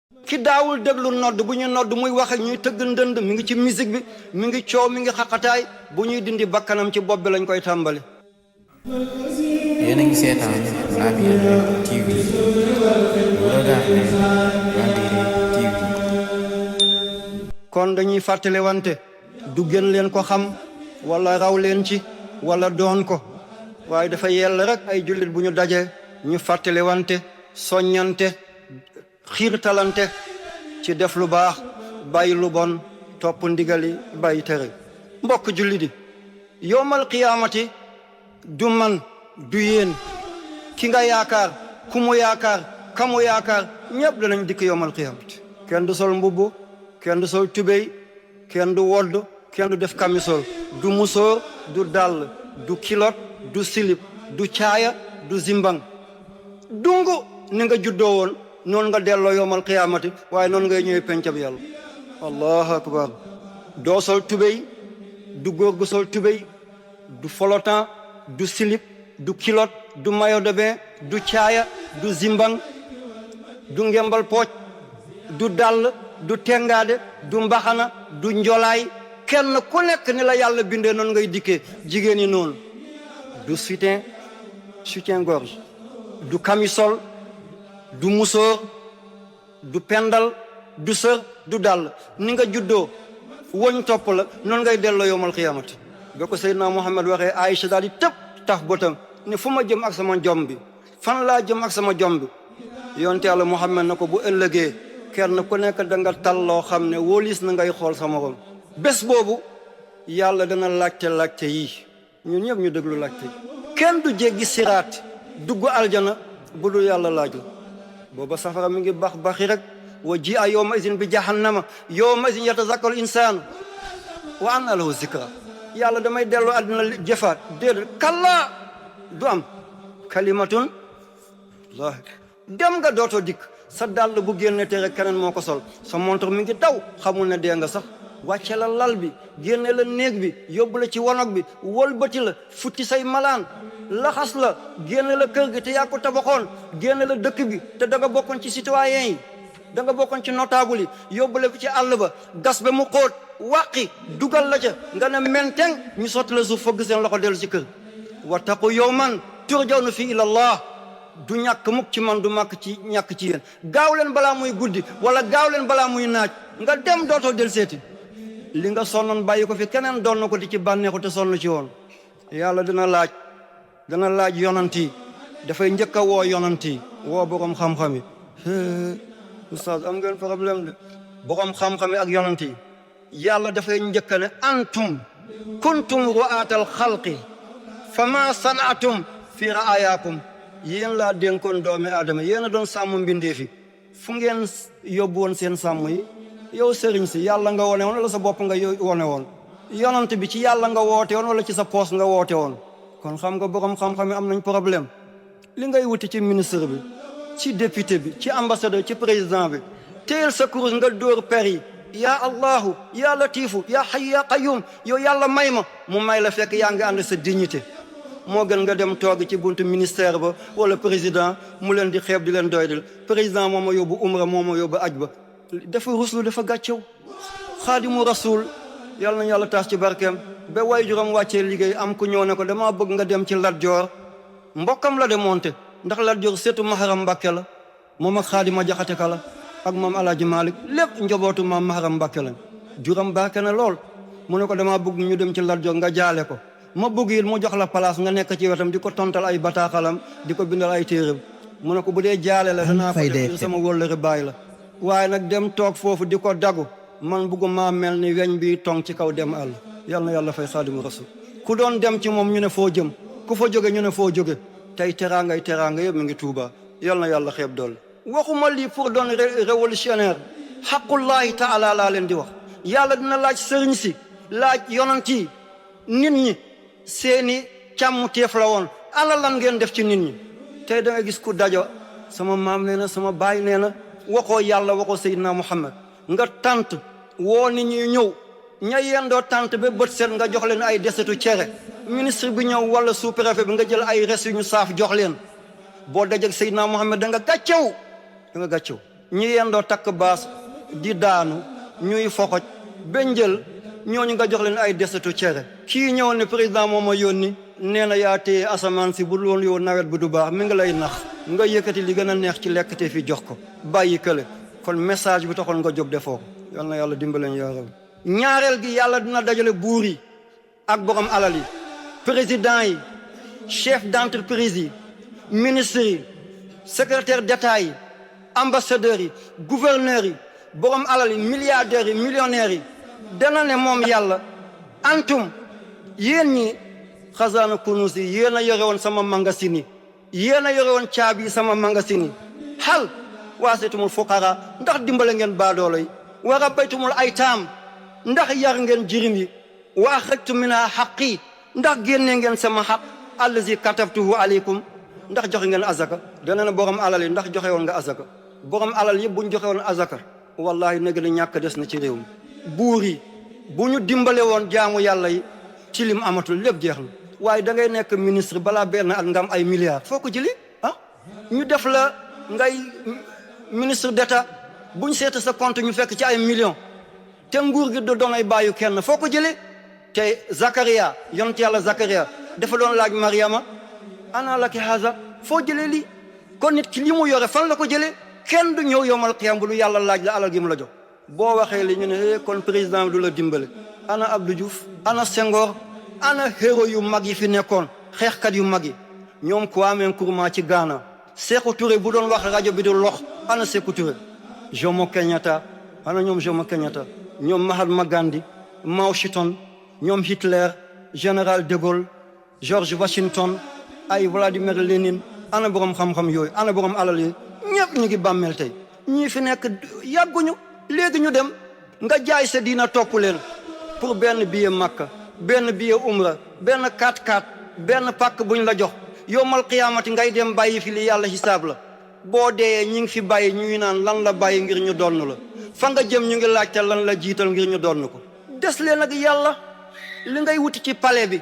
ki daawul déglu nodd bu ñu nodd muy wax ak ñuy tëgg ndënd mi ngi ci musique bi mi ngi coow mi ngi xaqataay bu ñuy dindi bakkanam ci bopp bi lañ koy tàmbali. yéen a ngi seetaan Labyrinth TV vous regardez Labyrinth TV. kon dañuy fàttali wante du gën leen ko xam wala raw leen ci wala doon ko waaye dafa yell rek ay jullit bu ñu dajee ñu fàttali wante soññante xiirtalante ci def lu baax bàyyi lu bon topp ndigali bàyyi tere. mbokk jullit yi yowmal qiyaamati du man du yéen ki nga yaakaar ku mu yaakaar kamu yaakaar ñëpp danañ dikk yowmal qiyaamati. kenn du sol mbubb kenn du sol tubéy kenn du wodd kenn du def kamisol du musóor du dàll du kilot du silip du caaya du zimbang dungu ni nga juddoo woon noonu nga delloo yowmal qiyaamati waaye noonu ngay ñëwee pencab yàlla. allahu akbar. doo sol tubéy du góor gu sol tubéy du folotan du silip du kilot du maillot de bain du caaya du zimbang du ngembal pooc du dàll du tengaade du mbaxana du njolaay kenn ku nekk ni la yàlla bindee noonu ngay dikkee. jigéen ñi noonu du soutien gorge du camisole du musóor du pendal du sër du dàll ni nga juddoo woñ topp la noonu ngay delloo yowmal xiyaamati. ba ko Seydina Muhammad waxee Aïcha daal di tëb tax bëtam ne fu ma jëm ak sama jom bi fan laa jëm ak sama jom bi. yonte Yàlla Muhammad na ko bu ëllëgee kenn ku nekk da nga tal loo xam ne wóolis na ngay xool sa morom. bés boobu yàlla dana laajte yii ñun ñëpp ñu déglu laajte yi. kenn du jéggi siraat dugg aljana bu dul yàlla laaj la. booba safara mi ngi baxi rek wa ji a yawma izin bi jahannama yawma izin yatazakkaru insaanu wa anna lahu zikra. yàlla damay delloo àddina jëfaat déedéet kallaa du am kalimatun dem nga dootoo dikk. sa dàll bu génne te rek keneen moo ko sol sa montre mi ngi daw xamul ne dee nga sax. wàcce la lal bi génne la néeg bi yóbbu la ci wanag bi wëlbati la futti say malaan laxas la génne la kër gi te yaa ko tabaxoon génne la dëkk bi te da nga bokkoon ci citoyen yi da nga bokkoon ci notable yi yóbbu la ci àll ba gas ba mu xóot wàqi dugal la ca nga ne menteng ñu sotti la suuf fëgg seen loxo dellu ci kër. wattaqu yawman turjawna fi ilallah. du ñàkk mukk ci man du màkk ci ñàkk ci yéen. gaaw leen balaa muy guddi wala gaaw leen balaa muy naaj nga dem dootoo del seeti. li nga sonnoon bàyyi ko fi keneen doon na ko di ci bànneexu te sonn ci woon. yàlla dana laaj yonant yi dafay njëkk a woo yonant yi woo borom xam-xam yi. oustaz am ngeen problème de borom xam-xam yi ak yonant yi yàlla dafay njëkk ne antum kuntum ru'aatal xalqi fa ma sanaatum fi ra'ayaakum. yéen laa dénkoon doomi aadama yéen a doon sàmm mbindee fi fu ngeen yóbbu woon seen sàmm yi. yow sëriñ si yàlla nga wone woon wala sa bopp nga wone woon. yonant bi ci yàlla nga woote woon wala ci sa poos nga woote woon. kon xam nga borom xam-xam yi am nañ problème. li ngay wuti ci ministre bi ci député bi ci ambassadeur ci président bi téyel sa kurus nga dóor per yi. yaa allahu yaa latifu yaa hayyu yaa qayyum yow yàlla may ma mu may la fekk yaa ngi ànd sa dignité. moo gën nga dem toog ci buntu ministère ba wala président mu leen di xeeb di leen doydal. président moo ma yóbbu umra moo ma yóbbu aj ba dafa ruslu dafa gàccew. xaadimu rasul yàlla nañu yàlla taas ci barkeem ba way juróom wàccee liggéey am ku ñëw ne ko dama bëgg nga dem ci Lat Joor. mbokkam la de monte ndax Lat Joor seetu Maharam Mbàkke la moom ak Xaadima Jaxate Ka la ak moom Alaaji Malik lépp njobootu maam Maharam Mbàkke la. juróom barke na lool mu ne ko dama bëgg ñu dem ci Lat Joor nga jaale ko. ma bëgg it mu jox la place nga nekk ci wetam di ko tontal ay bataaxalam di ko bindal ay téeram. mu ne ko bu dee jaale la danaa ko def sama wóllëre baay la. waaye nag dem toog foofu di ko dagu man bëgguma mel ni weñ bi tong ci kaw dem àll. yal na yàlla fay xaadimu rasul. ku doon dem ci moom ñu ne foo jëm ku fa jóge ñu ne foo jóge tey teraanga yëpp mi ngi Tuuba. yal na yàlla xeeb dool. waxuma lii pour doon révolutionnaire xaqullahi taala laa leen di wax. yàlla dina laaj sëriñ si laaj yonant yi nit ñi seeni càmm teef la woon ala lan ngeen def ci nit ñi. tey da nga gis ku dajo sama maam nee na sama baay nee na waxoo yàlla waxoo Seydina Muhammad nga tant woo nit ñi ñëw ña yendoo tant ba bët set nga jox leen ay desetu cere. ministre bi ñëw wala sous-préfet bi nga jël ay res yu ñu saaf jox leen. boo dajeg Seydina Muhammad da nga gàccew ñi yendoo takk baas di daanu ñuy foxoj benjël ñooñu nga jox leen ay desetu cere. kii ñëw ne président moo ma yónni nee na yaa téye asamaan si bu loolu yow nawet bi du baax mi ngi lay nax nga yëkkati li gën a neex ci lekk te fi jox ko bàyyi kële kon message bi taxoon nga jóg defoo ko yal na yàlla dimbaleen yaa rabbi. ñaareel gi yàlla dina dajale buur yi ak borom alal yi président yi chef d'entreprise yi ministres yi secrétaire d'état yi ambassadeurs yi gouverneurs yi borom alal yi milliardaires yi millionnaires yi dana ne moom yàlla antum yéen ñi xasaana kunus yi yéen a yore woon sama magasin yi yéen a yore woon caabi yi sama magasin yi xal waasitumul fuqara ndax dimbale ngeen baadoolo yi wa rabbaytumul aytaam ndax yar ngeen jirim yi wa axrajtum minha xaqi ndax génne ngeen sama xaq allazi katabtuhu aleykum ndax joxe ngeen azaka dana ne borom alal yi ndax joxe woon nga azaka borom alal yëpp bu ñu joxe woon azaka wallahi nag li ñàkk des na ci réew mi buur yi bu ñu dimbale woon jaamu yàlla yi ci lim amatul lépp jeex na waaye da ngay nekk ministre balaa benn at nga am ay milliards foo ko jëli ñu def la ngay ministre d'état bu ñu seeta sa compte ñu fekk ci ay millions te nguur gi du doon ay bàyyu kenn foo ko jëlee te Zakaria yonent yàlla Zakaria dafa doon laaj Mariama ana laki haza foo jëlee lii kon nit ki li mu yore fan la ko jëlee kenn du ñëw yowmal qiyam bu lu yàlla laaj la alal gi mu la jox boo waxee li ñu ne kon président du la dimbale ana Abdou Diouf ana Senghor ana héros yu mag yi fi nekkoon xeexkat yu mag yi ñoom Kwame Nkrumah ci Ghana Sékou Touré bu doon wax rajo bi du lox ana Sékou Touré Jomo Kenyatta ana ñoom Jomo Kenyatta ñoom Mahatma Gandhi Mao Zedong ñoom Hitler général de Gaulle George Washington ay Vladimir Lénine ana borom xam-xam yooyu ana borom alal yooyu ñëpp ñu ngi bàmmeel tey ñii fi nekk yàgguñu léegi ñu dem nga jaay sa diina topp leen pour benn billet Makka benn billet umra benn 4x4 benn pàkk buñ la jox yowmal qiyaamati ngay dem bàyyi fi li yàlla xisaab la boo dee ñi ngi fi bàyyi ñuy naan lan la bàyyi ngir ñu donn la fa nga jëm ñu ngi laajte lan la jiital ngir ñu donn ko des leen ak yàlla li ngay wuti ci palais bi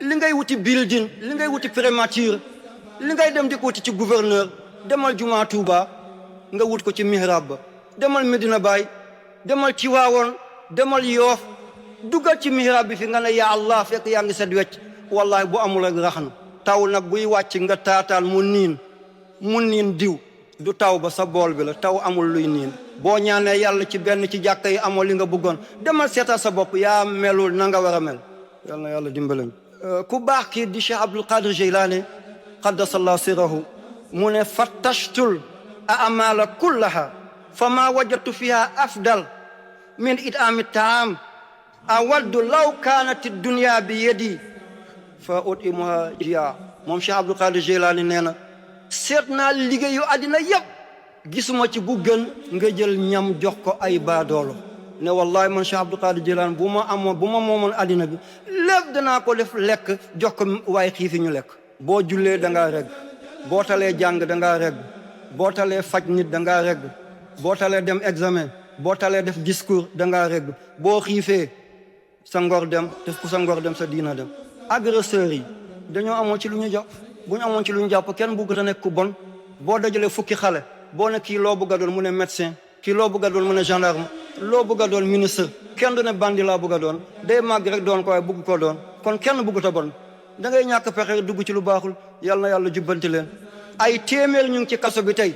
li ngay wuti building li ngay wuti primature li ngay dem di ko wuti ci gouverneur demal Juma Tuuba nga wut ko ci mihrab ba demal Medina Baay demal Tiwaawoon demal Yoof dugal ci mihrab bi fi nga ne ya Allah fekk yaa ngi set wecc wallahi bu amul rek rax na taw nag buy wàcc nga taataan mu niin diw du taw ba sa bool bi la taw amul luy niin boo ñaanee yàlla ci benn ci jàkka yi amoo li nga bëggoon demal seetal sa bopp yaa melul na nga war a mel yal na yàlla dimbalañ ku baax kii di Cheikh Abdul Qadir Jeylaani qaddasallahu sirrahu mu ne fattashtul a'mala kullaha fa ma wajadtu fiha afdal min it'ami taam awaddu law kanat ad-dunya bi yadi fa utimuha jiya moom Cheikh Abdul Qadir Jeylaani nee na seet naa liggéeyu àddina yëpp gisuma ci bu gën nga jël ñam jox ko ay baadoolo ne wallahi man Cheikh Abdul Qadir Jeylaani bu ma moomoon àddina bi lépp danaa ko def lekk jox ko waaye xiifi ñu lekk boo jullee da ngaa regg boo talee jàng da ngaa regg boo talee faj nit da ngaa regg boo talee dem examen boo talee def discours da ngaa regg boo xiifee sa ngor dem te ku sa ngor dem sa diina dem agresseurs yi dañoo amoon ci lu ñu jàpp bu ñu amoon ci lu ñu jàpp kenn bëgg ta nekk ku bon boo dajalee fukki xale boo ne kii loo bëgg a doon mu ne médecin kii loo bëgg a doon mu ne gendarme loo bëgg a doon ministre kenn du ne bandi laa bëgg a doon day màgg rek doon ko waaye bëgg ko doon kon kenn bëgg ta bon da ngay ñàkk pexe dugg ci lu baaxul yal na yàlla jubbanti leen ay téeméer ñu ngi ci kaso bi tey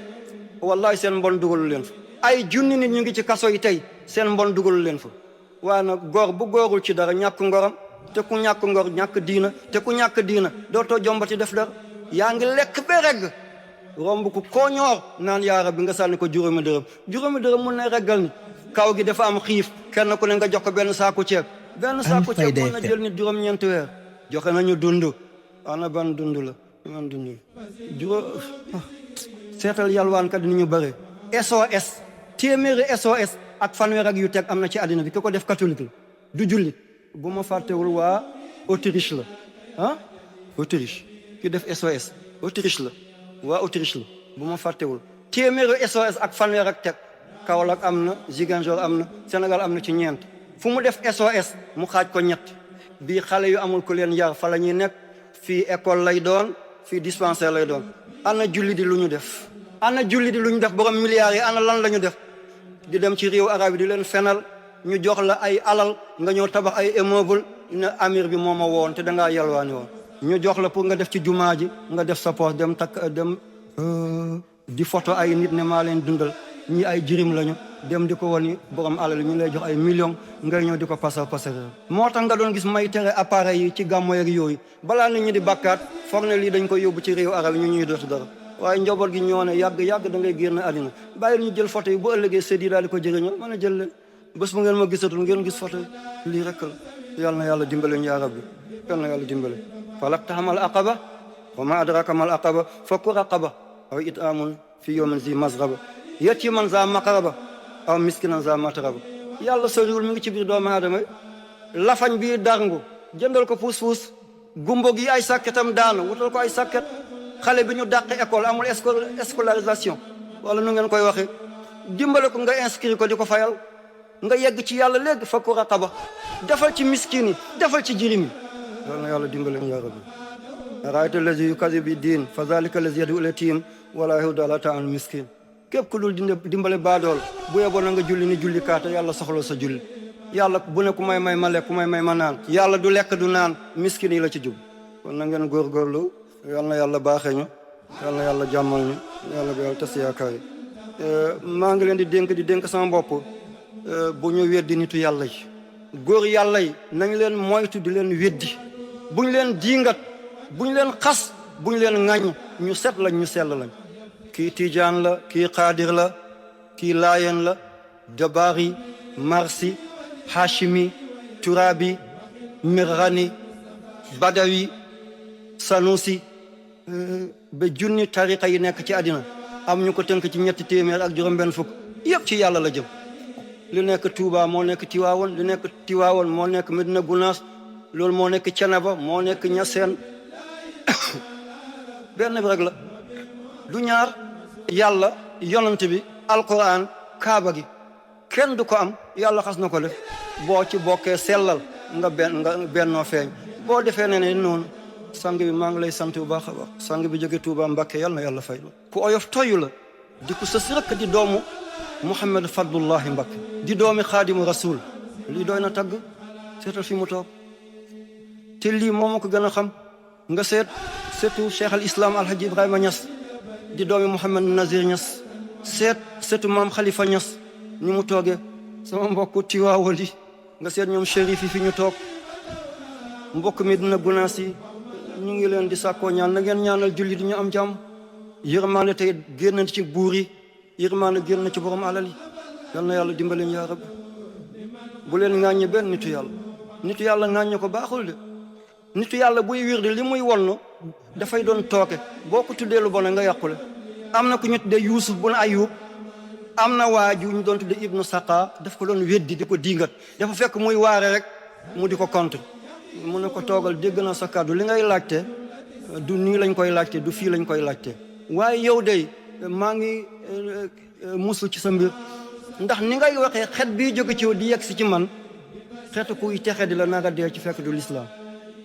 wallahi seen mbon dugalu leen fa ay junni nit ñu ngi ci kaso yi tey seen mbon dugalu leen fa waaye nag góor bu góorul ci dara ñàkk ngoram te ku ñàkk ngor ñàkk diina te ku ñàkk diina dootoo jombati def dara yaa ngi lekk ba regg romb ku koo ñoor naan yaa rabbi nga sànni ko juróomi dërëm mun na reggal ni kaw gi dafa am xiif kenn ku ne nga jox ko benn saaku ceeb benn saaku ceeb mën na jël nit juróom-ñeenti weer joxe nañu dund ana ban dund la man dund la seetal yalwaankat ni ñu bëre SOS téeméeri SOS ak fanweer ak yu teg am na ci àddina bi ki ko def catholique la du jullit bu ma fàttewul waa Autriche la Autriche ki def SOS Autriche la waa Autriche la bu ma fàttewul téeméeri SOS ak fanweer ak teg Kaolack am na Ziguinchor am na Sénégal am na ci ñeent fu mu def SOS mu xaaj ko ñett bii xale yu amul ku leen yar fa la ñuy nekk fii école lay doon fii dispensaire lay doon ana julli di lu ñu def ana julli di lu ñu def borom milliards yi ana lan la ñu def di dem ci réew arab yi di leen fenal ñu jox la ay alal nga ñëw tabax ay immeuble ne amir bi moo ma woon te dangaa yalwaani woon ñu jox la pour nga def ci jumaa ji nga def sa poche dem takk dem di photo ay nit ne maa leen dundal ñi ay jirim lañu dem di ko woni borom alal ñu lay jox ay millions ngay ñëw di ko pasar moo tax nga doon gis may tere appareil yi ci gàmmo yeeg yooyu balaa nit ñi di bakkaat foog ne lii dañ koy yóbbu ci réew arab yi ñu ñuy dootu dara waaye njaboot gi ñoo ne yàgg da ngay génn àddina bàyyi ñu jël photo yi bu ëllëgee sët yi daal di ko jëriñoo mën a jël leen bés bu ngeen ma gisatul ngeen gis photo yi lii rek la yàlla na yàlla dimbale ñu yaa rabbi yàlla na yàlla dimbale falaqtahamal aqaba wa ma adraka mal aqaba fakku raqaba aw it'amun fi yawmin zi masraba yatiman za maqraba aw miskinan za matraba yàlla soriwul mi ngi ci biir doomu aadama lafañ bii darngu jëndal ko puus gumbo gi ay sàkketam daanu wutal ko ay sàkket xale bi ñu dàq école amul scolarisation wala nu ngeen koy waxee dimbale ko nga inscrit ko di ko fayal nga yegg ci yàlla léegi fakku raqaba defal ci miskin yi defal ci jirim yi yal na yàlla dimbale ya rabbi raayta lazi yukazzibu bi diin fa zalika lazi yad'u al-yatim wala yahuddu ala ta'amil miskin képp ku dul dimbale baadool bu yeboo na nga julli ni julli kaata yàlla soxla sa julli yàlla bu ne ku may ma lekk ku may ma naan yàlla du lekk du naan miskin yi la ci jub kon na ngeen góorgóorlu yal na yàlla baaxee ñu yal na yàlla jàmmal ñu yàlla bi yàlla tas yaakaar yi maa ngi leen di dénk sama bopp bu ñu weddi nitu yàlla yi góor yàlla yi nañ leen moytu di leen weddi buñ leen diingat buñ leen xas buñ leen ŋaññ ñu set lañ ñu sell lañ kii tijaan la kii xaadir la kii laayeen la jabaari marsi hashimi turabi mirrani badawi sanusi ba junni tariqa yi nekk ci àddina am ñu ko tënk ci 300 ak juróom-benn fukk yëpp ci yàlla la jëm li nekk Touba moo nekk Tiwaawoon li nekk Tiwaawoon moo nekk Medina Gunaas loolu moo nekk Cenaba moo nekk Ñaseen benn bi rek la du ñaar yàlla yonent bi alquran kaaba gi kenn du ko am yàlla xas na ko def boo ci bokkee sellal nga bennoo feeñ boo defee ne noonu sang bi maa ngi lay sant bu baax a baax sang bi jóge Touba Mbàkke yàlla na yàlla fay la ku oyof toyu la di ko sës rek di doomu Muhammad Fadlullahi Mbàkke di doomi xaadimu rasul lii doy na tagg seetal fi mu toog te lii moom ma ko gën a xam nga seetu cheikh al islam alhaji Ibrahima Niass di doomi Mouhamed Nazir Niass seetu maam Khalifa Niass ni mu toogee sama mbokku Tiwaawal yi nga seet ñoom chérif yi fi ñu toog mbokk mi dina gunaas yi ñu ngi leen di sàkkoo ñaan na ngeen ñaanal julli di ñu am jàmm yërmaande tey génn ci buur yi yërmaande génn ci borom alal yi yal na yàlla dimbaleen yaa rabbi bu leen ŋàññi benn nitu yàlla ŋàññi ko baaxul de nitu yàlla buy wirdi li muy wonnu dafay doon tooke boo ko tuddee lu bon nga yàqule am na ku ñu tuddee Yuusuf bun Ayub am na waaju ñu doon tuddee Ibnu Saqa daf ko doon weddi di ko diingat dafa fekk muy waare rek mu di ko contre mu ne ko toogal dégg na sa kàddu li ngay laajte du nii lañ koy laajte du fii lañ koy laajte waaye yow day maa ngi musul ci sa mbir ndax ni ngay waxee xet bii jóge ci yow di yegg si ci man xeetu kuy texe di la naga dee ci fekk du lislaam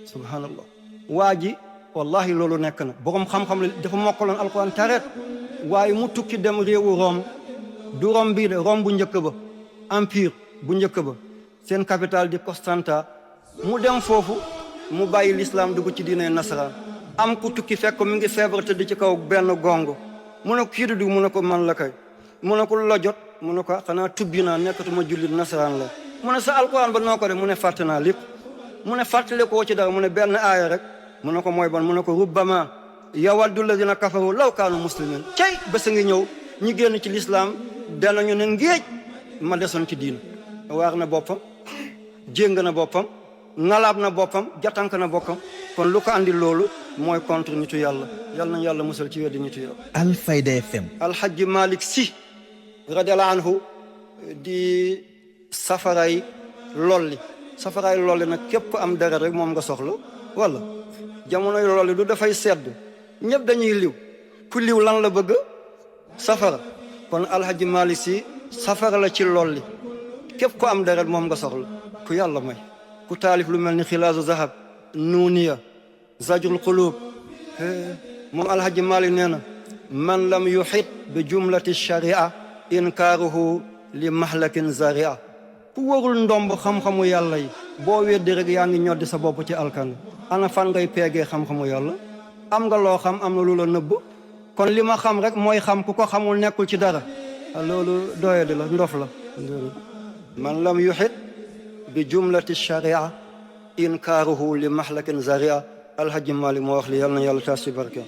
subhanallah waa ji wallahi loolu nekk na borom xam-xam la dafa mokkaloon alquran tareet waaye mu tukki dem réewu Rome du Rome bii de Rome bu njëkk ba empire bu njëkk ba seen capitale di Constanta mu dem foofu mu bàyyi l'islam dugg ci diine nasaraan am ku tukki fekk mi ngi feebar tëdd ci kaw benn gongo mu ne ko kii du mu ne ko man la kay mu ne ko la jot mu ne ko xanaa tubbi naa nekkatuma jullit nasaraan la mu ne sa alquran ba noo ko de mu ne fàtte naa lépp mu ne fàttali ko ci dara mu ne benn aaya rek mu ne ko mooy ban mu ne ko rubbama yawaddu lazina kafaru law kaanu muslimin cey bés a ngi ñëw ñi génn ci lislaam danañu ne ngéej ma desoon ci diina waar na boppam jéng na boppam ngalaab na boppam jatank na boppam kon lu ko andi loolu mooy contre nitu yàlla yàlla nañ yàlla musal ci weddi nitu yàlla. Alfayda FM. Alhaji Malick Sy radiyallahu anhu di safaray lolli nag képp am dara rek moom nga soxla wala jamonoy lolli du dafay sedd ñëpp dañuy liw ku liw lan la bëgg safara kon Alhaji Malick Sy safara la ci lolli képp ku am dara moom nga soxla ku yàlla may ku taalif lu mel ni xilaasu zahab nuuniya zajrul qulub moom Alhaji Malick nee na man lam yuhit bi jumlati sharia inkaaruhu li mahlakin zaria ku warul ndomb xam-xamu yàlla yi boo weddi rek yaa ngi ñoddi sa bopp ci alkan ana fan ngay peegee xam-xamu yàlla am nga loo xam am na lu la nëbb kon li ma xam rek mooy xam ku ko xamul nekkul ci dara loolu doyadi la ndof la man lam yuhit bi jumlati sharia inkaaruhu li mahlakin zaria alhaji Malik moo wax li yàlla na yàlla taas ci barke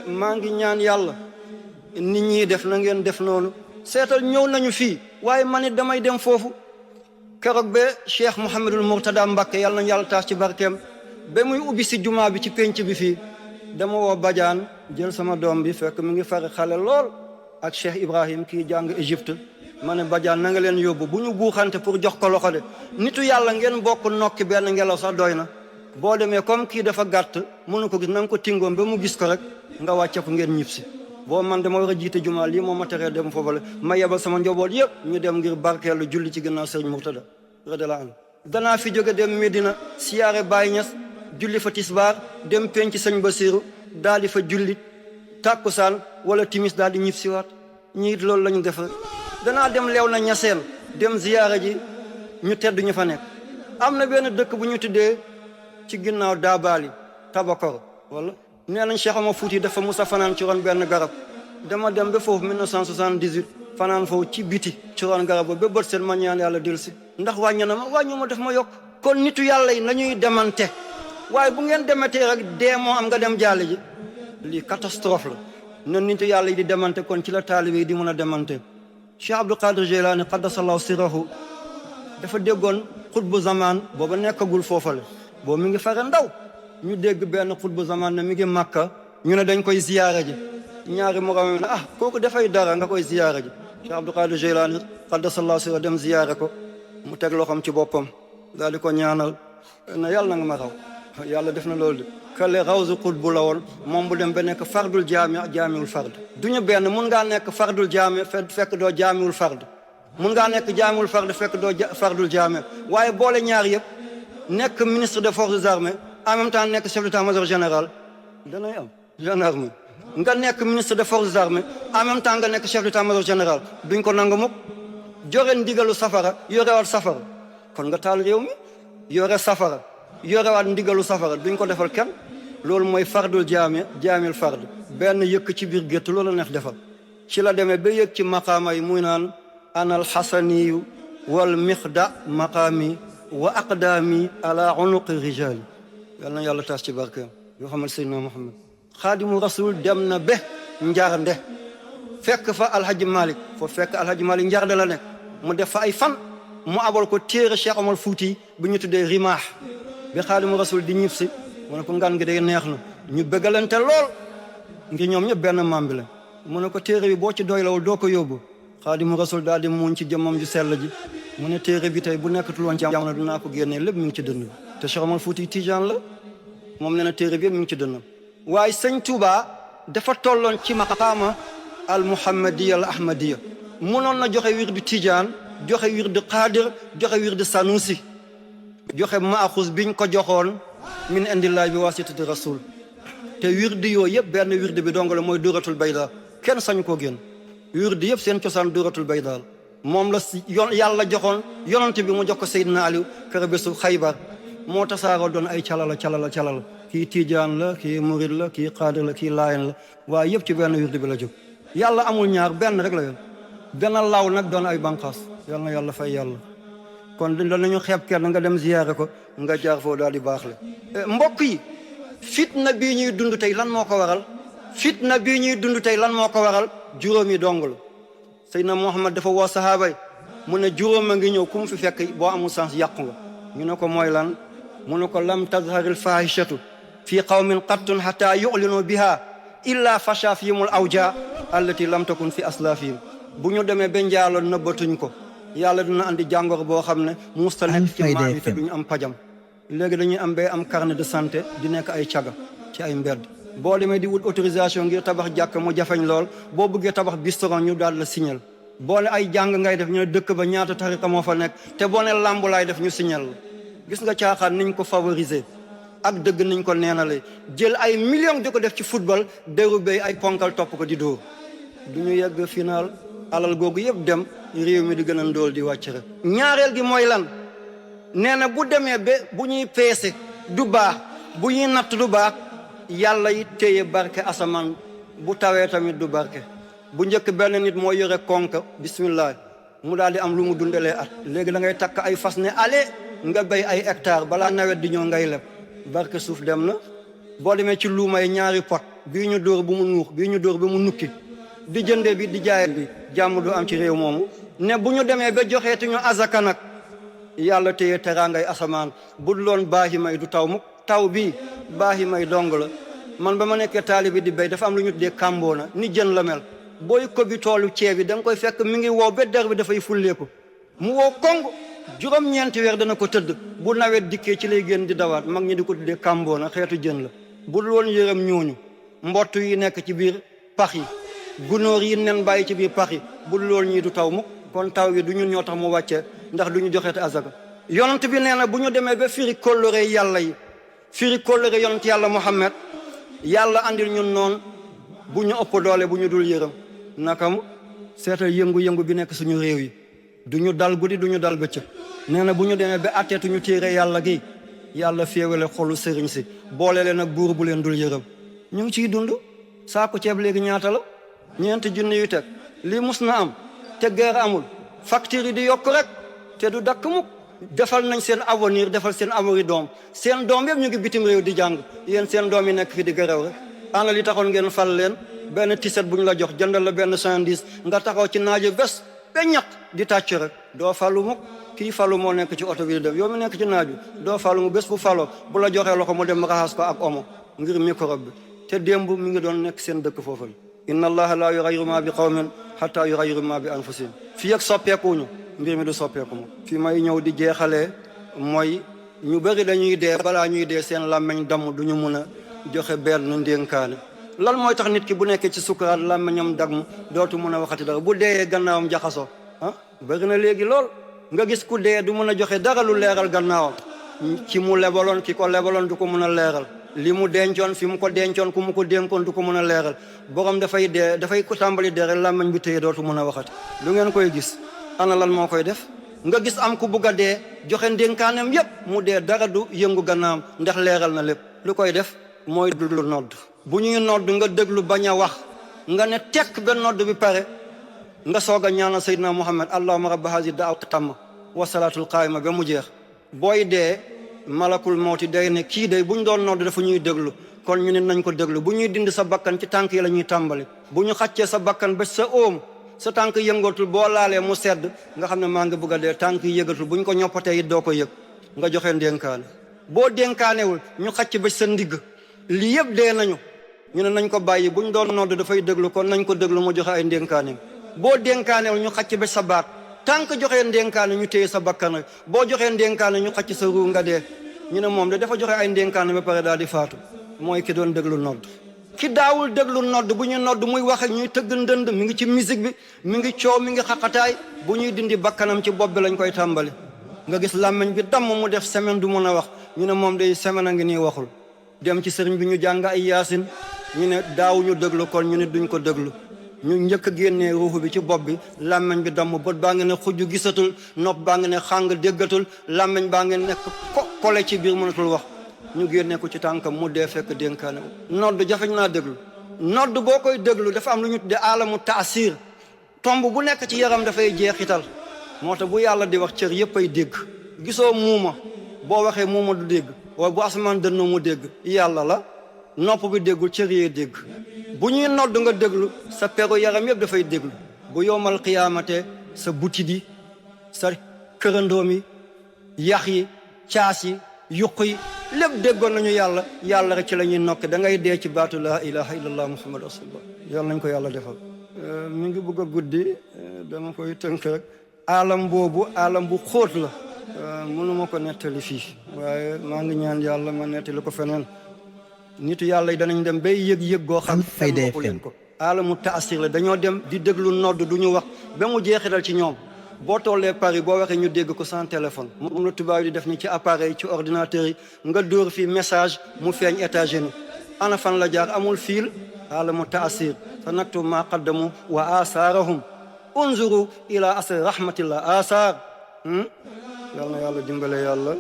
maa ngi ñaan yàlla nit ñi def na ngeen def noonu seetal ñëw nañu fii waaye man it damay dem foofu keroog ba Cheikh Mouhamadul Mourtada Mbacké yàlla na yàlla taas ci barkeem ba muy ubbi si jumaa bi ci penc bi fii dama woo Badiane jël sama doom bi fekk mi ngi fari xale lool ak Cheikh Ibrahim kii jàng Égypte ma ne Badiane na nga leen yóbbu bu ñu buuxante pour jox ko loxo de nitu yàlla ngeen bokk nokki benn ngelaw sax doy na boo demee comme kii dafa gàtt mënu ko gis na nga ko tingoom ba mu gis ko rek nga wàcce ko ngeen ñib si boo man dama war a jiite jumaa lii moo ma teree dem foofale ma yebal sama njaboot yëpp ñu dem ngir barkeelu julli ci ginnaaw Serigne Mourtada radiyallahu anhu danaa fi jóge dem Medina siyaare Baye Niass julli fa tisbaar dem penc Sëñ Basiru daal di fa julli tàkkusaan wala timis daal di ñib siwaat ñiit loolu la ñu def rek danaa dem leew na ñaseen dem ziyaara ji ñu tedd ñu fa nekk am na benn dëkk bu ñu tuddee ci ginnaaw Daabali Tabakoro wala nee nañ Cheikh Omar Fouti dafa musa fanaan ci ron benn garab dama dem ba foofu 1978 fanaan foofu ci biti ci ron garab ba bët seen ma ñaan yàlla dellu si ndax wàññi na ma wàññu ma def ma yokk kon nitu yàlla yi nañuy demante waaye bu ngeen demetee rek dee moo am nga dem jaale ji lii catastrophe la na nitu yàlla yi di demante kon ci la taalibe yi di mën a demante Cheikh Abdul Qadir Jilani qaddasallahu sirrahu dafa déggoon xutbu zaman booba nekkagul foofale boobu mi ngi fare ndaw ñu dégg benn xutbu zaman ne mi ngi Makka ñu ne dañ koy ziyaara ji ñaari moroom ne kooku dafay dara nga koy ziyaara ji Cheikh Abdul Qadir Jilani qaddasallahu sirrahu dem ziyaara ko mu teg loxoom ci boppam daal di ko ñaanal ne yàlla na nga ma raw yàlla def na loolu de kale rawsu xutbu la woon moom bu dem ba nekk fardul jaamiul fard duñu benn mun ngaa nekk fardul jaami fekk doo jaamiul fard mun ngaa nekk jaamiul fard fekk doo fardul jaami waaye boole ñaar yëpp nekk ministre des forces armées en même temps nekk chef d'état-major général danay am gendarme nga nekk ministre des forces armées en même temps nga nekk chef d'état-major général duñ ko nangu mukk jore ndigalu safara yorewaat safara kon nga taal réew mi yore safara yorewaat ndigalu safara duñ ko defal kenn loolu mooy fardul jaamil fard benn yëkk ci biir gétt loolu neex defal ci la demee ba yëg ci maqaama yi muy naan anal xasaniyu wal miqda maqaami wa aqdaami ala unuqi rijali yal na yàlla taas ci barkeem yoo xamal seydina Muhammad xaadimu rasul dem na ba njarnde fekk fa alhaji Malik foo fekk alhaji Malik njarnde la nekk mu def fa ay fan mu abal ko téere Cheikh Omar Fouti bu ñu tuddee rimaax bi xaadimu rasul di ñib si mu ne ko ngan gi day neex na ñu bëggalante lool ngir ñoom ñëpp benn maam bi la mu ne ko téere bi boo ci doylawul doo ko yóbbu xaadimu rasul daal di muuñ ci jëmmam ju sell ji mu ne téere bi tey bu nekkatul woon ci jamono dinaa ko génnee lépp mi ngi ci dënn bi te Cheikh Omar Fouti Tijaan la moom nee na téere bi yëpp mi ngi ci dënnam waaye sëñ Touba dafa tolloon ci maqaama al muhammadiya al ahmadiya munoon na joxe wirdu Tijaan joxe wirdu Qaadir joxe wirdu Sanusi joxe maaxus biñ ko joxoon min indillahi bi wasitati rasul te wirdu yooyu yëpp benn wirdu bi dong la mooy duratul bayda kenn sañu koo génn wirdu yëpp seen cosaan duratul bayda moom la si yàlla joxoon yonante bi mu jox ko Seydina Aliou kër bésu Xaybar moo tasaaroo doon ay calala kii Tijaan la kii Murid la kii Qaadir la kii Laayen la waaye yëpp ci benn wirdu bi la jóg yàlla amul ñaar benn rek la yoon benn law nag doon ay banqaas yal na yàlla fay yàlla kon danañu xeeb kenn nga dem ziyaare ko nga jaar foofu daal di baax le mbokk yi fitna bii ñuy dund tey lan moo ko waral fitna bii ñuy dund tey lan moo ko waral juróomi dong la Seydina Muhammad dafa woo sahaaba yi mu ne juróom a ngi ñëw ku mu fi fekk boo amul sens yàqu nga ñu ne ko mooy lan mu ne ko lam tazharil fahishatu fi qawmin qattun hatta yu'linu biha illa fasha fihimul awja allati lam takun fi aslafihim bu ñu demee ba njaalo nëbbatuñ ko yàlla dina andi jàngoro boo xam ne musta nekk ci maam yi te duñu am pajam léegi dañuy am bay am carnet de santé di nekk ay caga ci ay mbedd boo demee di wut autorisation ngir tabax jàkk mu jafeñ lool boo bëggee tabax bistoron ñu daal la signal boo ne ay jàng ngay def ñu ne dëkk ba ñaata tariqa moo fa nekk te boo ne làmbu laay def ñu signal la gis nga caaxaan niñ ko favoriser ak dëgg niñ ko neenale jël ay millions di ko def ci football dérubé ay ponkal topp ko di dóor du ñu yegg final alal googu yëpp dem réew mi di gën a ndóol di wàcc rek. ñaareel gi mooy lan nee na bu demee ba bu ñuy peese du baax bu ñuy natt du baax yàlla yi téye barke asamaan bu tawee tamit du barke. bu njëkk benn nit moo yore konk bismillah mu daal di am lu mu dundalee at léegi da ngay takk ay fas ne ale nga béy ay hectare balaa nawet di ñëw ngay leb barke suuf dem na. boo demee ci luumay ñaari pot bii ñu dóor bu mu nuux bii ñu dóor bi mu nukki di jëndee bi di jaayee bi jàmm du am ci réew moomu. ne bu ñu demee ba joxeeti ñu azaka nag yàlla téye teraangay asamaan bu loon baaxi may du taw mukk taw bii baaxi may dong la. man ba ma nekkee taalibi di béy dafa am lu ñu tuddee kàmboona ni jën la mel booy ko bi toolu ceeb bi da nga koy fekk mi ngi wow ba der bi dafay fulleeku mu wow kong juróom-ñeenti weer dana ko tëdd bu nawet dikkee ci lay génn di dawaat mag ñi di ko tuddee kàmboona xeetu jën la. bu loon yërëm ñooñu mbott yi nekk ci biir pax yi gunóor yi nen bàyyi ci biir pax yi bu lool ñii du taw mukk kon taw gi du ñun ñoo tax mu wàccee ndax du ñu joxeete azaka. yonent bi nee na bu ñu demee ba firi kóllëre yàlla yi firi kóllëre yonent yàlla Muhammad yàlla andil ñun noonu bu ñu ëpp doole bu ñu dul yërëm naka mu seetal yëngu-yëngu bi nekk suñu réew yi du ñu dal guddi du ñu dal bëccëg. nee na bu ñu demee ba atteetuñu téere yàlla gi yàlla féewale xolu sëriñ si boole leen ak buur bu leen dul yërëm. ñu ngi ciy dund saako ceeb léegi ñaata la ñeenti junni yu teg lii mus na am te guerre amul facture yi di yokk rek te du dakk mukk. defal nañ seen avenir defal seen avenir doom seen doom yëpp ñu ngi bitim réew di jàng yéen seen doom yi nekk fi di gërëw rek. ana li taxoon ngeen fal leen benn tiset bu ñu la jox jëndal la benn 110 nga taxaw ci naaje bés ba ñaq di tàcc rek doo falu mukk. kii falu moo nekk ci oto bi di dem yow mi nekk ci naaju doo falu mu bés bu faloo bu la joxee loxo mu dem raxas ko ak omo ngir microbe bi te démb mi ngi doon nekk seen dëkk foofu. inna allaha la yughayyiru ma bi qawmin hatta yughayyiru ma bi anfusihim. fii ak soppeekuñu mbir mi du soppeeku moom. fi may ñëw di jeexalee mooy ñu bëri dañuy dee balaa ñuy dee seen làmmeñ damm du ñu mun a joxe benn ndénkaane. lan mooy tax nit ki bu nekkee ci sukuraat làmmeñam damm dootu mun a waxati dara bu deeyee gannaawam jaxasoo bëri na léegi lool nga gis ku dee du mun a joxe dara lu leeral gannaawam ki mu lebaloon ki ko lebaloon du ko mun a leeral. li mu dencoon fi mu ko dencoon ku mu ko dénkoon du ko mën a leeral borom dafay dee dafay ko tàmbali dee rek làmmiñ bi téye dootu mën a waxati. lu ngeen koy gis ana lan moo koy def nga gis am ku bugg a dee joxe ndénkaaneem yépp mu dee dara du yëngu gannaam ndax leeral na lépp. lu koy def mooy déglu nodd bu ñuy nodd nga déglu bañ a wax nga ne tekk ba nodd bi pare nga soog a ñaanal Seydina Muhammad allahumma rabba hazi da'wati tamma wa salaatul qaayima ba mu jeex. booy dee malakul mawti day ne kii day bu ñu doon nodd dafa ñuy déglu kon ñu ne nañ ko déglu. bu ñuy dindi sa bakkan ci tànk yi la ñuy tàmbali bu ñu xàccee sa bakkan ba sa óom sa tànk yëngatul boo laalee mu sedd nga xam ne maa ngi bëgg a dee tànk yi yëgatul bu ñu ko ñoppatee it doo ko yëg nga joxe ndénkaane. boo dénkaanewul ñu xàcc ba sa ndigg lii yëpp dee nañu ñu ne nañ ko bàyyi bu ñu doon nodd dafay déglu kon nañ ko déglu mu joxe ay ndénkaane. boo dénkaanewul ñu xàcc ba sa baat tànk joxee ndénkaane ñu téye sa bakkan rek boo joxee ndénkaane ñu xàcc sa ruu nga dee ñu ne moom de dafa joxe ay ndénkaane ba pare daal di faatu. mooy ki doon déglu nodd. ki daawul déglu nodd bu ñu nodd muy wax ak ñuy tëgg ndënd mi ngi ci musique bi mi ngi coow mi ngi xaqataay bu ñuy dindi bakkanam ci bopp bi lañ koy tàmbali nga gis làmmiñ bi damm mu def semaine du mën a wax ñu ne moom day semaine a ngi nii waxul. dem ci sëriñ bi ñu jàng ay yaasin ñu ne daawuñu déglu kon ñu ne duñ ko déglu ñu njëkk a génnee ruuxu bi ci bopp bi làmmiñ bi damm bët baa ngi ne xujju gisatul nopp baa ngi ne xàng déggatul làmmiñ baa ngi nekk kole ci biir mënatul wax ñu génne ko ci tànkam mu dee fekk dénkaane. nodd jafeñ naa déglu nodd boo koy déglu dafa am lu ñu tudde alamu taasir tomb bu nekk ci yaram dafay jeexital moo tax bu yàlla di wax cër yëpp ay dégg. gisoo muuma boo waxee muuma du dégg waaye bu asamaan dënnoo mu dégg yàlla la. nopp bi déggul cër yee dégg bu ñuy nodd nga déglu sa peru yaram yëpp dafay déglu bu yowmal xiyaamate sa butit yi sa kërandoom yi yax yi caas yi yuq yi lépp déggoon nañu yàlla rek ci la ñuy nokk da ngay dee ci baatu laa ilaha illallah muhammad rasulullah yàlla nañ ko yàlla defal. mi ngi bëgg a guddi dama koy tënk rek alam boobu alam bu xóot la mënuma ko nettali fii waaye maa ngi ñaan yàlla ma nettali ko feneen. nitu yàlla yi danañ dem bay yëg-yëg goo xam ne ko alamu taasir la dañoo dem di déglu nodd du ñu wax ba mu jeexital ci ñoom boo tollee Paris boo waxee ñu dégg ko sans téléphone moom la tubaab yi di def ni ci appareil ci ordinateur yi nga dóor fii message mu feeñ États-Unis ana fan la jaar amul fiil alamu taasir sa naktu ma qaddamu wa asaarahum unzuru ila asr rahmatillah asaar yal na yàlla dimbale yàlla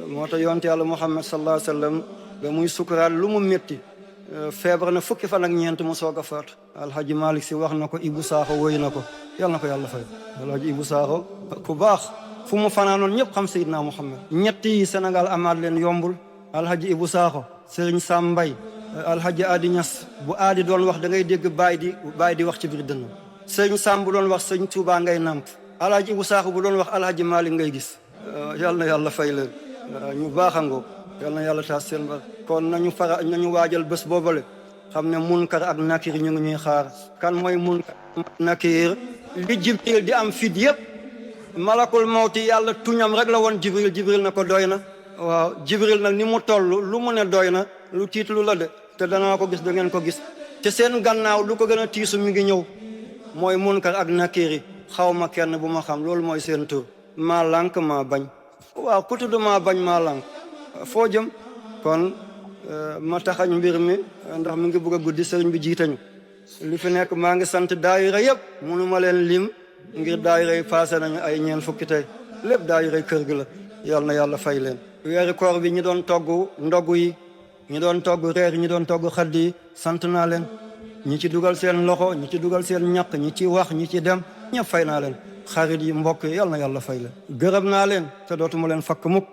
moo tax yonte yàlla Muhammad sallallahu alayhi wa sallam ba muy sukuraat lu mu métti feebar na fukki fan ak ñeent mu soog a faatu alhaji Malick si wax na ko Ibou Sakho woy na ko yal na ko yàlla fay alhaji Ibou Sakho ku baax fu mu fanaanoon ñëpp xam Seydina Muhammad ñett yi Sénégal amaat leen yombul alhaji Ibou Sakho Serigne Sam Mbaye alhaji Adi Niass bu aadi doon wax da ngay dégg baay di wax ci biir dënn Serigne Sam bu doon wax Serigne Touba ngay namp alhaji Ibou Sakho bu doon wax alhaji Malick ngay gis yal na yàlla fay leen ñu baaxangoo yal na yàlla taas seen bar kon nañu waajal bés boobale xam ne munkar ak nakir ñu ngi ñuy xaar kan mooy munkar nakir li Jibril di am fit yëpp malakul mawti yàlla tuñam rek la woon Jibril na ko doy na waaw Jibril nag ni mu toll lu mu ne doy na lu tiitlu la de te danaa ko gis da ngeen ko gis te seen gannaaw lu ko gën a tiisu mi ngi ñëw mooy munkar ak nakir yi xaw ma kenn bu ma xam loolu mooy seen tur maa lànk maa bañ waaw ku tudd maa bañ maa lànk foo jëm kon ma taxañ mbir mi ndax mi ngi bëgg a guddi sëriñ bi jiitañu li fi nekk maa ngi sant daayira yëpp munu ma leen lim ngir daayira yi passé nañu ay ñeen fukki tey lépp daayira yi kër gi la yal na yàlla fay leen weeri koor bi ñi doon togg ndogu yi ñi doon togg reer ñi doon togg xadd yi sant naa leen ñi ci dugal seen loxo ñi ci dugal seen ñaq ñi ci wax ñi ci dem ñëpp fay naa leen xarit yi mbokk yi yal na yàlla fay leen gërëm naa leen te dootuma leen fakk mukk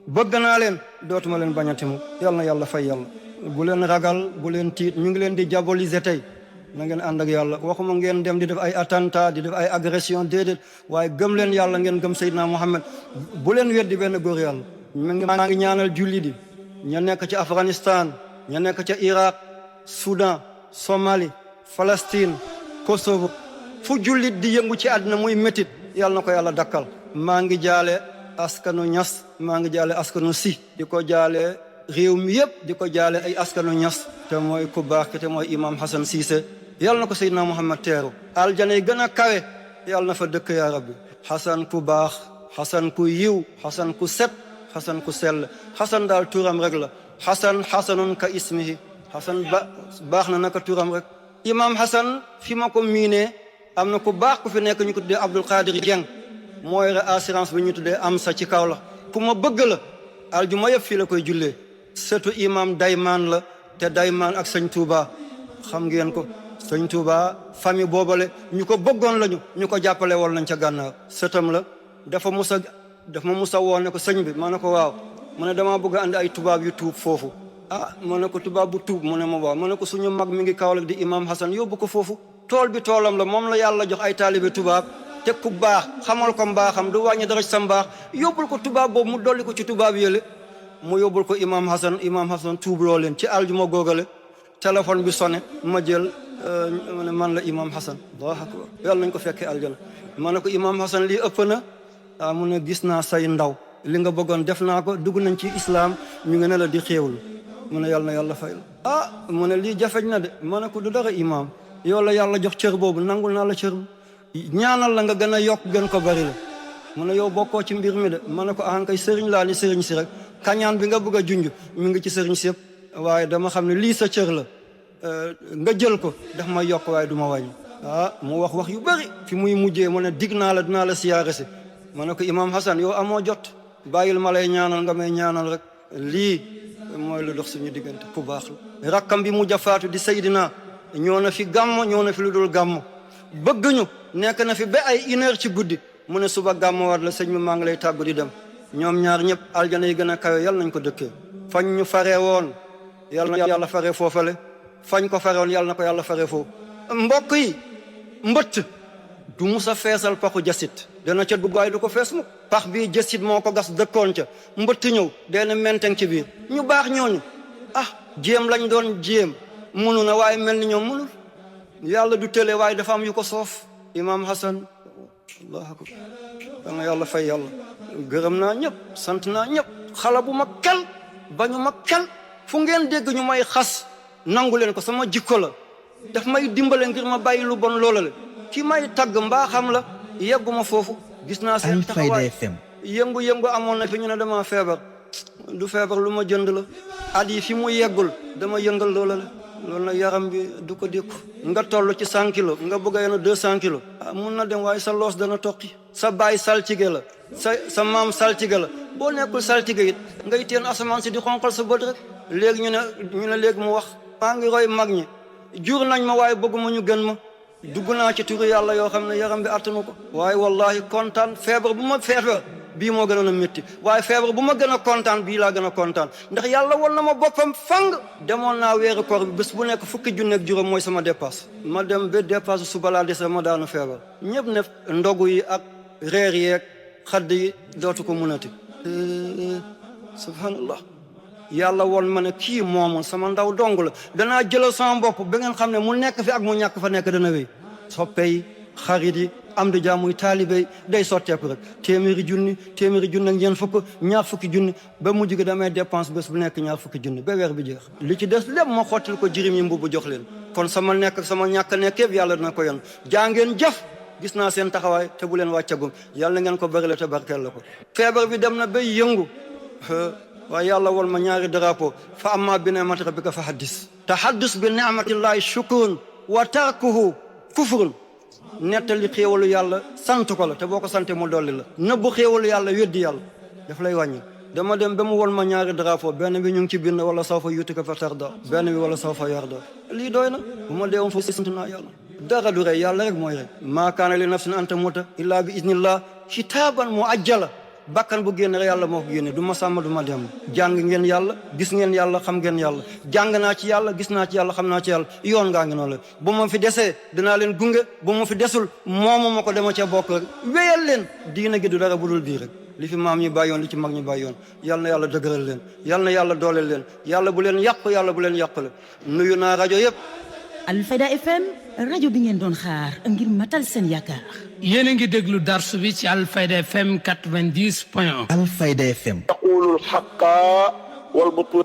bëgg naa leen dootuma leen bañati mukk yal na yàlla fay yàlla bu leen ragal bu leen tiit ñu ngi leen di diaboliser tey na ngeen ànd ak yàlla waxuma ngeen dem di def ay attentat di def ay agression déedéet waaye gëm leen yàlla ngeen gëm Seydina Muhammad bu leen weddi benn góor yàlla maa ngi ñaanal julli di ña nekk ci Afghanistan ña nekk ca Irak Soudan Somalie Palestine Kosovo fu jullit di yëngu ci àddina muy métit yàlla na ko yàlla dakkal maa ngi jaale askanu Ñas maa ngi jaale askanu Si di ko jaale réew mi yëpp di ko jaale ay askanu Ñas te mooy ku baax te mooy imam Hassan Cissé yàlla na ko Seydina Muhammad teeru aljana yi gën a kawe yàlla na fa dëkk yaa rabbi Hassan ku baax Hassan ku yiw Hassan ku set Hassan ku sell Hassan daal turam rek la Hassanun ka ismihi Hassan baax na naka turam rek imam Hassan fi ma ko miinee am na ku baax ku fi nekk ñu ko tuddee Abdul Qadir Dieng mooy assurance bi ñu tuddee am sa ci kaw la ku ma bëgg la aljuma yëpp fii la koy jullee surtout imam Dayman la te Dayman ak sëñ Touba xam ngeen ko sëñ Touba famille boobale ñu ko bëggoon lañu ñu ko jàppale woon nañ ca gànnaaw sëtam la dafa ma musa woon ne ko sëñ bi ma ne ko waaw mu ne damaa bëgg a andi ay tubaab yu tuub foofu ma ne ko tubaab bu tuub mu ne ma waaw ma ne ko suñu mag mi ngi Kaolack di imam Hassan yóbbu ko foofu tool bi toolam la moom la yàlla jox ay taalibe tubaab te ku baax xamal ko mbaaxam du wàññi dara ci sa mbaax yóbbul ko tubaab boobu mu dolli ko ci tubaab yële mu yóbbul ko imam Hassan tuubloo leen ci aljuma googale téléphone bi sonné ma jël man la imam Hassan Allahu akbar yàlla nañ ko fekkee aljana ma ne ko imam Hassan lii ëpp na mu ne gis naa say ndaw li nga bëggoon def naa ko dugg nañ ci islam ñu ngi ne la di xéewlu mu ne yàlla na yàlla fay la mu ne lii jafeñ na de ma ne ko du dara imam yow la yàlla jox cër boobu nangul naa la cër ñaanal la nga gën a yokk gën ko bari la mu ne yow bokkoo ci mbir mi de ma ne ko kay sëriñ laa ni sëriñ si rek kañaan bi nga bëgg a junj mi ngi ci sëriñ si yëpp waaye dama xam ne lii sa cër la nga jël ko daf ma yokk waaye du ma wàññi mu wax yu bari fi muy mujjee mu ne dig naa la dinaa la siyaare si ma ne ko imam Hassan yow amoo jot bàyyil ma lay ñaanal nga may ñaanal rek lii mooy lu dox suñu diggante ku baax la rakkam bi mujj a faatu di Seydina ñoo na fi gàmmo ñoo na fi lu dul gàmmo bëgg ñu nekk na fi ba ay 1 heure ci guddi mu ne suba gàmmo waat la sëñ bi maa ngi lay tàggu di dem ñoom ñaar ñëpp aljana yi gën a kawe yàlla nañ ko dëkkee fañ ñu faree woon yàlla na yàlla faree foofale fañ ko faree woon yàlla na ko yàlla faree foofu mbokk yi mbëtt du musa feesal paxu jasit dana ca duggaay du ko fees mu pax bii jasit moo ko gas dëkkoon ca mbëtt ñëw dee menteng ci biir ñu baax ñooñu jéem lañ doon jéem munu na waaye mel ni ñoom munul yàlla du tële waaye dafa am yu ko soof imam Hassan allahu akbar danga yàlla fay yàlla gërëm naa ñëpp sant naa ñëpp xala bu ma kel bañu ma kel fu ngeen dégg ñu may xas nangu leen ko sama jikko la daf may dimbale ngir ma bàyyi lu bon loola le ki may tagg mbaa xam la yegguma foofu gis naa seen taxawaay Alfayda FM yëngu-yëngu amoon na fi ñu ne dama feebar du feebar lu ma jënd la at yi fi mu yeggul dama yëngal loola la loolu nag yaram bi du ko dékku nga toll ci 100 kilos nga bëgg a yenu 200 kilos mun na dem waaye sa loos dana toqi sa baay saltige la sa maam saltige la boo nekkul saltige it ngay teen asamaan si di xonqal sa bët rek léegi ñu ne léegi mu wax maa ngi roy mag ñi jur nañ ma waaye bëgguma ñu gën ma dugg naa ci turu yàlla yoo xam ne yaram bi attanu ko waaye wallahi kontaan feebar bu ma feebar bii moo gënoon a métti waaye feebar bu ma gën a kontaan bii laa gën a kontaan ndax yàlla won na ma boppam fang demoon naa weeru koor bi bés bu nekk fukki junne ak juróom mooy sama dépasse ma dem ba dépasse suba laa dese ma daanu feebar ñëpp ne ndogu yi ak reer yeeg xadd yi dootu ko munati subhanallah yàlla won ma ne kii moomu sama ndaw dong la danaa jëlal sama bopp ba ngeen xam ne mu nekk fi ak mu ñàkk fa nekk dana wéy soppe yi xarit yi am di jaamuy taalibe yi day sotteeku rek téeméeri junni ak ñeent fukk ñaar fukki junni ba mujj gi damay dépense bés bu nekk ñaar fukki junni ba weer bi jeex li ci des lépp ma xottil ko jirim yi mbubb jox leen kon sama nekk ak sama ñàkk nekk yëpp yàlla dina ko yoon jàngeen jëf gis naa seen taxawaay te bu leen wàccagum yàlla ngeen ko bërile te barkeel la ko feebar bi dem na bay yëngu waaye yàlla wol ma ñaari drapeau fa amma bi ni'mati rabbika fa haddis tahaddus bi ni'matillahi shukrun wa tarkuhu kufrun nettali xéewalu yàlla sant ko la te boo ko sante mu dolli la nëbbu xéewalu yàlla weddi yàlla daf lay wàññi dama dem ba mu wol ma ñaari drapeau benn bi ñu ngi ci bind wala sawfa yutika fa tarda benn bi wala sawfa yarda lii doy na bu ma deewoon foofu sant naa yàlla dara du rey yàlla rek mooy rek maa kaana li nafsin an tamuuta illaa bi iznillah kitaaban muajjala bakkan bu génne rek yàlla moo ko génne du ma sàmm du ma dem jàng ngeen yàlla gis ngeen yàlla xam ngeen yàlla jàng naa ci yàlla gis naa ci yàlla xam naa ci yàlla yoon ngaa ngi noonu la bu ma fi desee dinaa leen gunge bu ma fi desul moomu ma ko dema ca bokk rek wéyal leen diina gi du dara bu dul bii rek li fi maam ñi bàyyoon li ci mag ñi bàyyoon yal na yàlla dëgëral leen yal na yàlla dooleel leen yàlla bu leen yàq yàlla bu leen yàqale nuyu naa rajo yëpp Alfayda FM rajo bi ngeen doon xaar ngir matal seen yaakaar. yéen a ngi déglu darsu bi ci Alfayda FM 90.1. Alfayda FM. yaqulul xaqa wal butun